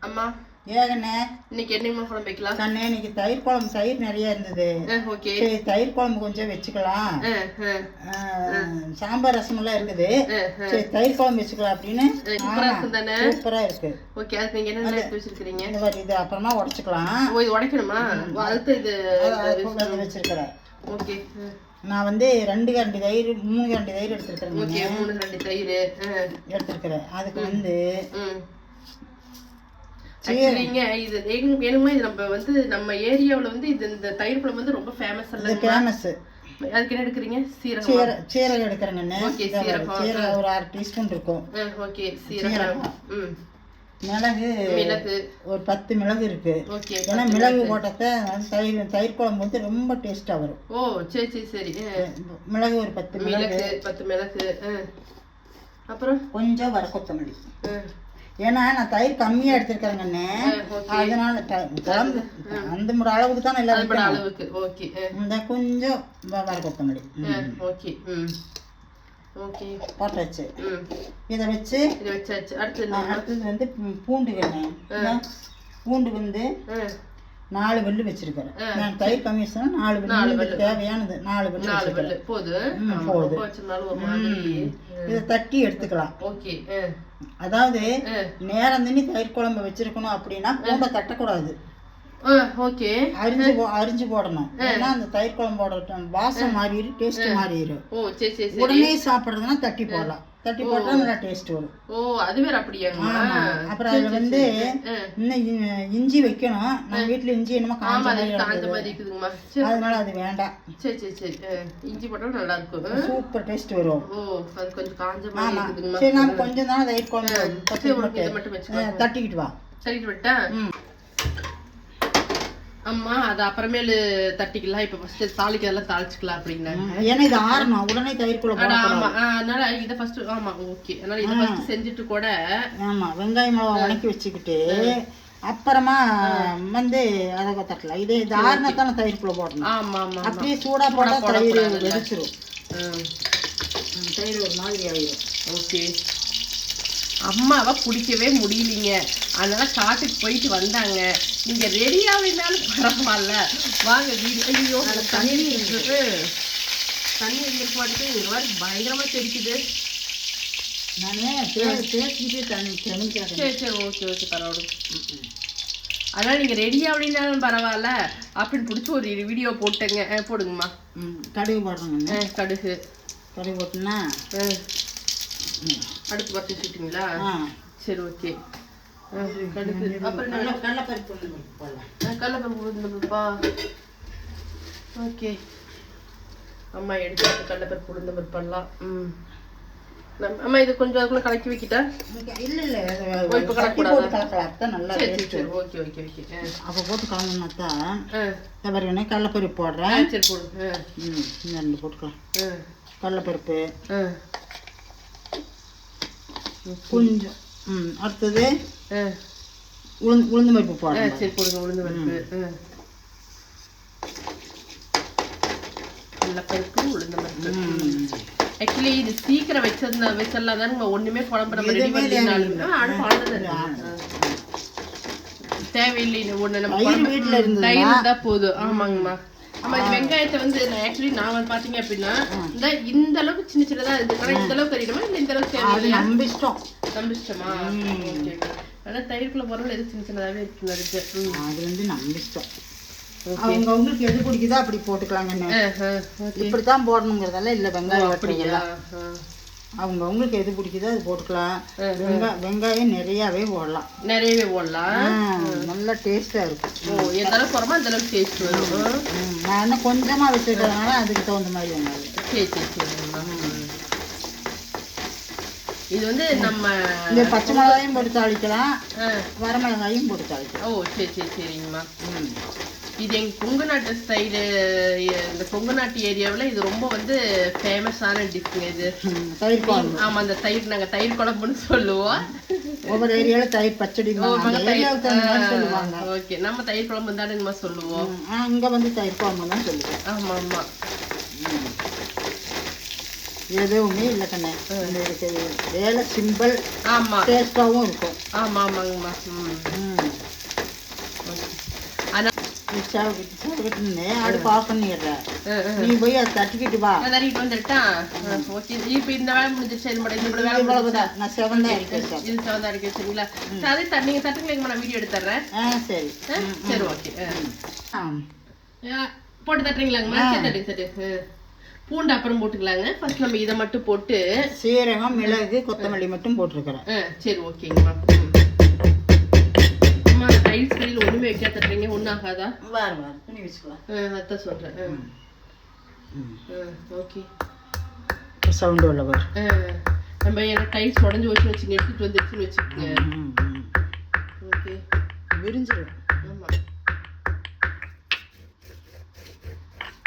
அம்மா ஏகண்ணே இன்னைக்கு என்னமா குழம்பு வைக்கலாம்? கண்ணே இன்னைக்கு தயிர் குழம்பு, தயிர் நிறைய இருந்தது. ஓகே, சரி தயிர் குழம்பு கொஞ்சம் வச்சுக்கலாம். சாம்பார் ரசம் எல்லாம் இருக்குது. சரி தயிர் குழம்பு வச்சுக்கலாம் அப்படின்னு. சூப்பரா இருக்கு. ஓகே, அதுக்கு நீங்க என்ன எடுத்து வச்சிருக்கீங்க? இந்த மாதிரி இது அப்புறமா உடைச்சுக்கலாம். ஓ, இது உடைக்கணுமா? அதுக்கு இது வச்சிருக்கிறேன். ஓகே, நான் வந்து 2 கரண்டி தயிர் 3 கரண்டி தயிர் எடுத்துருக்கிறேன். ஓகே, 3 கரண்டி தயிர் எடுத்துருக்கிறேன். அதுக்கு வந்து சரிங்க. இது வேணுமா? இது நம்ம வந்து நம்ம ஏரியாவில் வந்து இது இந்த தயிர் குழம்பு வந்து ரொம்ப ஃபேமஸ். ஃபேமஸ். அதுக்கு என்ன எடுக்கிறீங்க? சீரகம் எடுக்கிறேங்கண்ணே. சீரகம் ஒரு 1/2 டீஸ்பூன் இருக்கும். ஓகே, சீரகம். மிளகு ஒரு 10 மிளகு இருக்கு. ஏன்னா மிளகு போட்டத தயிர் குழம்பு வந்து ரொம்ப டேஸ்டா வரும். ஓ சரி சரி சரி. மிளகு ஒரு 10 மிளகு. அப்புறம் கொஞ்சம் வர கொத்தமல்லி. ஏன்னா நான் தயிர் கம்மியா எடுத்திருக்கிறேங்கண்ணே. அதனால குழம்பு அந்த ஒரு அளவுக்கு தான் எல்லாரும் அளவுக்கு. ஓகே, இந்த கொஞ்சம் வர கொத்தமல்லி. ஓகே, போட்டாச்சு. இதை வச்சாச்சு. அடுத்தது வந்து பூண்டு. பூண்டு வந்து 4 வெள்ளு வச்சிருக்கிறேன். நான் தயிர் கம்மி 4 வெள்ளு தேவையானது. 4 வெள்ளு போதும். இதை தட்டி எடுத்துக்கலாம். ஓகே, அதாவது நேரம் தண்ணி தயிர் குழம்பு வச்சிருக்கணும் அப்படின்னா பூண்டை தட்டக்கூடாது. ஓகே, அரிஞ்சு போடணும். ஏன்னா அந்த தயிர் குழம்போட வாசம் மாறிடும், டேஸ்ட் மாறிடும். ஓ சரி சரி. உடனே சாப்பிடுறதுன்னா தட்டி போடலாம். தட்டி போட்டா நல்லா டேஸ்ட் வரும். ஓ அது வேற அப்படியா? அப்புறம் அதுல வந்து இன்னும் இஞ்சி வைக்கணும். நம்ம வீட்டுல இஞ்சி என்னமோ காஞ்ச மாதிரி இருக்குதுங்கம்மா. அதனால அது வேண்டாம். சரி சரி சரி. இஞ்சி போட்டா நல்லா இருக்கும். சூப்பர் டேஸ்ட் வரும். ஓ அது கொஞ்சம் காஞ்ச மாதிரி இருக்குதுங்கம்மா. சரி நாம கொஞ்சம் தான் தயிர் குழம்பு தட்டிக்கிட்டு வா. தட்டிட்டு விட்டா அம்மா அது அப்புறமேலு தட்டிக்கலாம். இப்ப ஃபர்ஸ்ட் தாளிக்கிறதெல்லாம் தாளிச்சுக்கலாம் அப்படின்னாங்க. ஏன்னா இது ஆறணும், உடனே தயிர் குழம்பு. ஆமா, அதனால இதை ஃபர்ஸ்ட். ஆமா ஓகே. அதனால இதை ஃபர்ஸ்ட் செஞ்சுட்டு கூட வெங்காயம் மிளகா வணக்கி வச்சுக்கிட்டு அப்புறமா வந்து அதை தட்டலாம். இது ஆறுனத்தான தயிர் குழம்பு போடணும். ஆமா ஆமா. அப்படியே சூடா போட்டா தயிர் வெடிச்சிரும். தயிர் ஒரு மாதிரி ஆயிடும். ஓகே. அம்மாவை பிடிக்கவே முடியலிங்க. அதனால காட்டுக்கு போயிட்டு வந்தாங்க. நீங்க ரெடியாவினாலும் பரவாயில்ல வாங்க வீடு. ஐயோ தண்ணி இருந்துட்டு இந்த மாதிரி பயங்கரமா தெரிக்குது. சரி சரி ஓகே ஓகே பரவாயில்ல. அதனால நீங்க ரெடியாவினாலும் பரவாயில்ல அப்படின்னு பிடிச்சி ஒரு வீடியோ போட்டுங்க. போடுங்கம்மா. கடுகு போடுறோங்க. கடுகு போட்டுன்னா அடுத்து பத்து வச்சுட்டீங்களா? சரி ஓகே. கடுகு அப்புறம் கடலைப்பருப்பு உளுந்தம்பருப்பா. ஓகே அம்மா எடுத்து கடலைப்பருப்பு உளுந்தம்பருப்பு பண்ணலாம். அம்மா இது கொஞ்சம் அதுக்குள்ள கலக்கி வைக்கிட்டா? இல்ல இப்ப கலக்கலாம். நல்லா சரி ஓகே ஓகே ஓகே. அப்ப போட்டு கலந்தோம்னா தான் கடலைப்பருப்பு போடுறேன். சரி போடுங்க. 2 போட்டுக்கலாம். கடலைப்பருப்பு கொஞ்சம். அடுத்தது உளுந்து பருப்பு போடுறேன். சரி போடுங்க. உளுந்து பருப்பு, கடலைப்பருப்பு, உளுந்து பருப்பு. ஆக்சுவலி இது சீக்கிரம் வச்சிடலாம் தானே. ஒண்ணுமே குழம்பு நம்ம ரெடி பண்ணினாலும் தேவையில்லை. ஒண்ணு நம்ம வீட்டுல இருந்து தயிர் இருந்தா போதும். ஆமாங்கம்மா. ஆமா இது வெங்காயத்தை வந்து நான் வந்து பாத்தீங்க அப்படின்னா இந்த அளவுக்கு சின்ன சின்னதா இருக்கு. இந்த அளவுக்கு அறியணுமா இல்ல இந்த அளவுக்கு தேவையில்லையா? நம்ம இஷ்டம். நம்ம இஷ்டமா? ஓகே. ஆனா தயிர்க்குள்ள போறவங்க எது சின்ன சின்னதாவே இருக்கு. அது வந்து நம்ம இஷ்டம். அவங்க உங்களுக்கு எது பிடிக்குதோ அப்படி போட்டுக்கலாங்கன்னு. இப்படித்தான் போடணுங்கிறதெல்லாம் இல்ல. வெங்காயம் அப்படிங்களா? அவங்க உங்களுக்கு எது பிடிக்குதோ அது போட்டுக்கலாம். வெங்காயம் நிறையவே போடலாம். நல்லா டேஸ்டா இருக்கும். எந்த அளவுக்கு போறோமோ அந்த அளவுக்கு டேஸ்ட் வரும். நான் என்ன கொஞ்சமா வச்சிருக்கிறதுனால அதுக்கு தகுந்த மாதிரி வெங்காயம். சரி சரி சரி. இது வந்து நம்ம இந்த பச்சை மிளகாயும் போட்டு தாளிக்கலாம், வரமிளகாயும் போட்டு தாளிக்கலாம். ஓ சரி சரி சரிங்கம்மா. இது எங்க கொங்கு நாட்டு ஸ்டைலு. இந்த கொங்கு நாட்டு ஏரியாவில் இது ரொம்ப வந்து ஃபேமஸான டிஷ்ங்க இது. தயிர் குழம்பு. ஆமா அந்த தயிர் நாங்க தயிர் குழம்புன்னு சொல்லுவோம். ஒவ்வொரு ஏரியால தயிர் பச்சடி சொல்லுவாங்க. ஓகே நம்ம தயிர் குழம்பு தானுங்கம்மா சொல்லுவோம். இங்க வந்து தயிர் குழம்பு தான் சொல்லுவோம். ஆமா ஆமா. எதுவுமே இல்லை கண்ணே. இதுக்கு வேலை சிம்பிள், ஆமாம், டேஸ்ட்டாகவும் இருக்கும். ஆமாம் ஆமாங்கம்மா. ஆனால் சாப்பிட்டுன்னு அடுப்பு ஆஃப் பண்ணிடுறேன். நீ போய் அதை தட்டிக்கிட்டு வா. தட்டிக்கிட்டு வந்துட்டா ஓகே. இப்போ இந்த வேலை முடிஞ்சிருச்சு. இது மட்டும் இந்த வேலை முடிஞ்சுதான். நான் செவந்தான் இருக்கேன். இது செவந்தா இருக்கு சரிங்களா? அதே நீங்கள் தட்டுங்களேங்கம்மா, நான் வீடியோ எடுத்துட்றேன். சரி சரி ஓகே. போட்டு தட்டுறீங்களாங்கம்மா? சரி தட்டுங்க சரி. பூண்டு அப்புறம் போட்டுக்கலாங்க. ஃபர்ஸ்ட் நம்ம இதை மட்டும் போட்டு சீரகம், மிளகு, கொத்தமல்லி மட்டும் போட்டிருக்கிறேன். சரி ஓகேங்கம்மா. அம்மா டைல்ஸ் வெளியில் ஒன்றுமே வைக்க தட்டுறீங்க, ஒன்றும் ஆகாதா? வார துணி வச்சுக்கலாம். அதான் சொல்கிறேன். ஓகே. சவுண்டு உள்ள வரும். நம்ம எனக்கு டைல்ஸ் உடஞ்சி வச்சு வச்சுங்க, எடுத்துகிட்டு வந்துடுச்சுன்னு வச்சுக்கோங்க. ஓகே, விரிஞ்சிடும். ஆமாம்,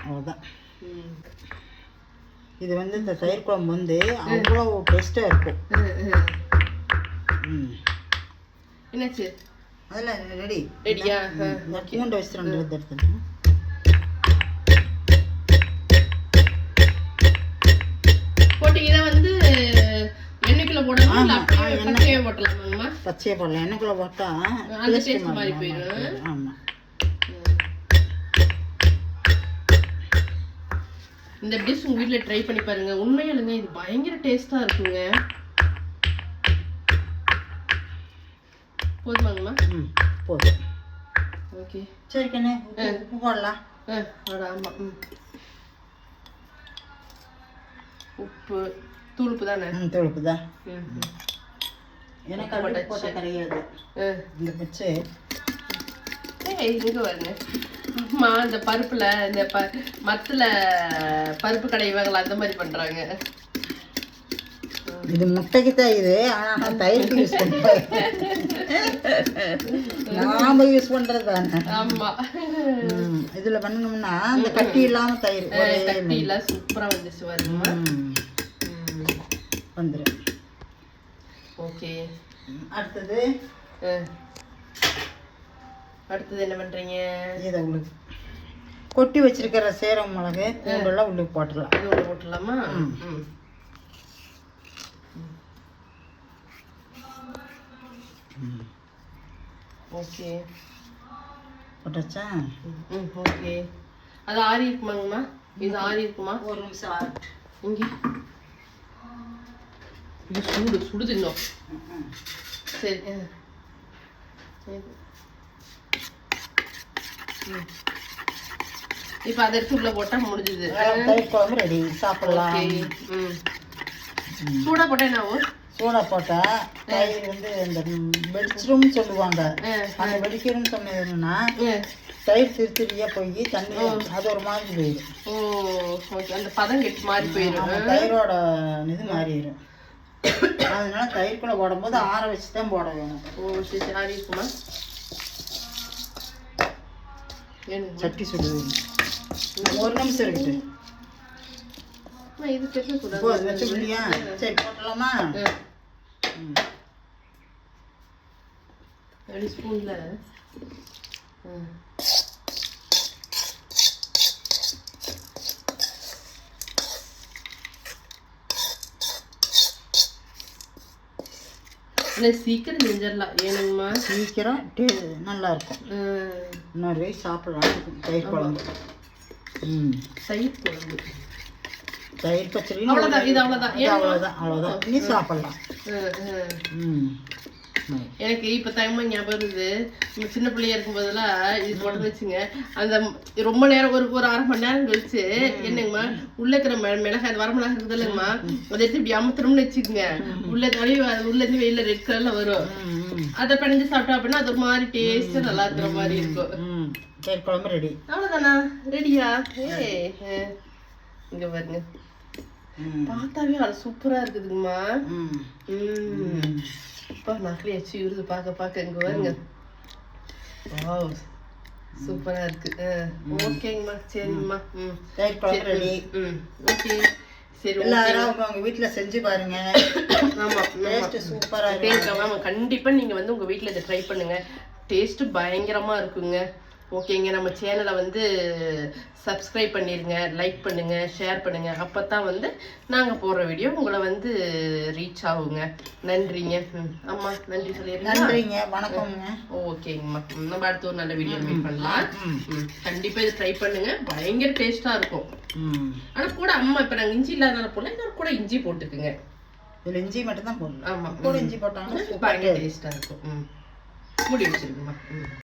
அவ்வளோதான். இது வந்து இந்த தயிர் குழம்பு வந்து அவ்வளோ டேஸ்ட்டாக இருக்கும். என்னாச்சு? அதெல்லாம் ரெடி. ரெடியா? பூண்டை வச்சு 2 எடுத்துட்டேன். போட்டு இதை வந்து எண்ணெய்க்குள்ள போடணும், பச்சையே போட்டலாமாங்கம்மா? பச்சையே போடலாம். எண்ணெய்க்குள்ள போட்டால் அந்த டேஸ்ட் மாதிரி போயிடும். ஆமாம். இந்த டிஷ் உங்கள் வீட்டில் ட்ரை பண்ணி பாருங்க. உண்மையாலுங்க இது பயங்கர டேஸ்ட்டாக இருக்குங்க. போதுமாங்கம்மா? போதும். ஓகே சரி கண்ணே, உப்பு போடலாம். ஆமாம், உப்பு தூளுப்பு தானே? தூளுப்பு தான். எனக்கு அப்படி போட்ட கிடையாது. இந்த பிச்சு இங்கே வருங்க அம்மா. இந்த பருப்புல இந்த மத்துல பருப்பு கடைவாங்களா, அந்த மாதிரி பண்றாங்க. இது முட்டைக்கு தான் இது. ஆனால் நான் தயிருக்கு யூஸ் பண்ணுறேன். நாம யூஸ் பண்ணுறது தானே. ஆமாம், இதில் பண்ணணும்னா இந்த கட்டி இல்லாமல் தயிர் கட்டி இல்லை, சூப்பராக வந்துச்சு வருமா. வந்துடும். ஓகே. அடுத்தது என்ன பண்ணுறீங்க? இதை உங்களுக்கு கொட்டி வச்சிருக்கிற சீரகம், மிளகு, பூண்டெல்லாம் உள்ளுக்கு போட்டுடலாம். அது உள்ள போட்டுடலாமா? ஓகே, போட்டாச்சா? ஓகே. அது ஆறி இருக்குமாங்கம்மா? இது ஆறி இருக்குமா? ஒரு நிமிஷம் ஆறு. இங்கே இது சுடுது இன்னும். சரி இப்போ அதை எடுத்து உள்ள போட்டால் முடிஞ்சுது. தயிர் குழம்பு ரெடி, சாப்பிடலாம். சூடாக போட்டேன் என்னாவும்? சூடாக போட்டால் தயிர் வந்து இந்த வெடிச்சிரும்னு சொல்லுவாங்க. அந்த வெடிக்கணும்னு சொன்னதுன்னா தயிர் திருத்திரியாக போய் தண்ணி அது ஒரு மாதிரி போயிடும். ஓகே, அந்த பதம் கெட்டு மாறி போயிடும். தயிரோட இது மாறிடும். அதனால தயிர்க்குள்ளே போடும்போது ஆற வச்சு தான் போட வேணும். சரி, ஆறி இருக்குமா? சட்டி சுடுது. ஒரு நிமிஷம் இருக்குது. இது வச்சு இல்லையா? சரி, போட்டலாமா? ஸ்பூன்ல சீக்கிரம் செஞ்சிடலாம். ஏனுங்கம்மா? சீக்கிரம் நல்லா இருக்கும். இன்னொரு வயசு சாப்பிடலாம். தயிர் குழம்பு. தயிர் குழம்பு, தயிர் பச்சடி அவ்வளோதான். இது அவ்வளோதான், அவ்வளோதான், அவ்வளோதான். நீ சாப்பிடலாம். எனக்கு இப்போ டைமாக ஞாபகம் இருக்குது. நம்ம சின்ன பிள்ளையா இருக்கும் போதெல்லாம் இது போட்டு வச்சுங்க. அந்த ரொம்ப நேரம் ஒரு அரை மணி நேரம் கழிச்சு என்னங்கம்மா உள்ள இருக்கிற மிளகாய், அது வரமிளகாய் இருக்குது இல்லைங்கம்மா, அதை எடுத்து இப்படி அமுத்துறோம்னு வச்சுக்கோங்க. உள்ள உள்ளேருந்து வெயில ரெட் கலர்ல வரும். அதை பிணைஞ்சு சாப்பிட்டோம் அப்படின்னா அது ஒரு மாதிரி டேஸ்ட் நல்லா இருக்கிற மாதிரி இருக்கும். தயிர் குழம்பு ரெடி. அவ்வளோதானா? ரெடியா? இங்க பாருங்க, பார்த்தாவே அது சூப்பரா இருக்குதுங்கம்மா. இப்போ நகலி வச்சு இருந்து பார்க்க இங்க வருங்க. வாவ், சூப்பரா இருக்கு. ஓகேங்கம்மா, சரிங்கம்மா. தயிர் குழம்பு ரெடி. ஓகே, சரி. எல்லாரும் உங்க வீட்டுல செஞ்சு பாருங்க. ஆமா, டேஸ்ட் சூப்பரா இருக்கு. கண்டிப்பா நீங்க வந்து உங்க வீட்டுல இதை ட்ரை பண்ணுங்க. டேஸ்ட் பயங்கரமா இருக்குங்க. ஓகேங்க, நம்ம சேனலை வந்து சப்ஸ்கிரைப் பண்ணிருங்க, லைக் பண்ணுங்க, ஷேர் பண்ணுங்க. அப்பதான் வந்து நாங்க போடுற வீடியோ உங்களை வந்து ரீச் ஆகுங்க. நன்றிங்க. அம்மா நன்றி சொல்லிடுங்க. நன்றிங்க, வணக்கம்ங்க. ஓகேங்கம்மா, நம்ம அடுத்த ஒரு நல்ல வீடியோ மீட் பண்ணலாம். கண்டிப்பா இதை ட்ரை பண்ணுங்க, பயங்கர டேஸ்டா இருக்கும். ஆனா கூட அம்மா இப்ப நாங்க இஞ்சி இல்லாதனால போல இன்னொரு கூட இஞ்சி போட்டுக்குங்க. இதுல இஞ்சி மட்டும் தான் போடணும். ஆமா, கூட இஞ்சி போட்டாங்கன்னா பயங்கர டேஸ்டா இருக்கும். முடி வச்சிருக்குமா.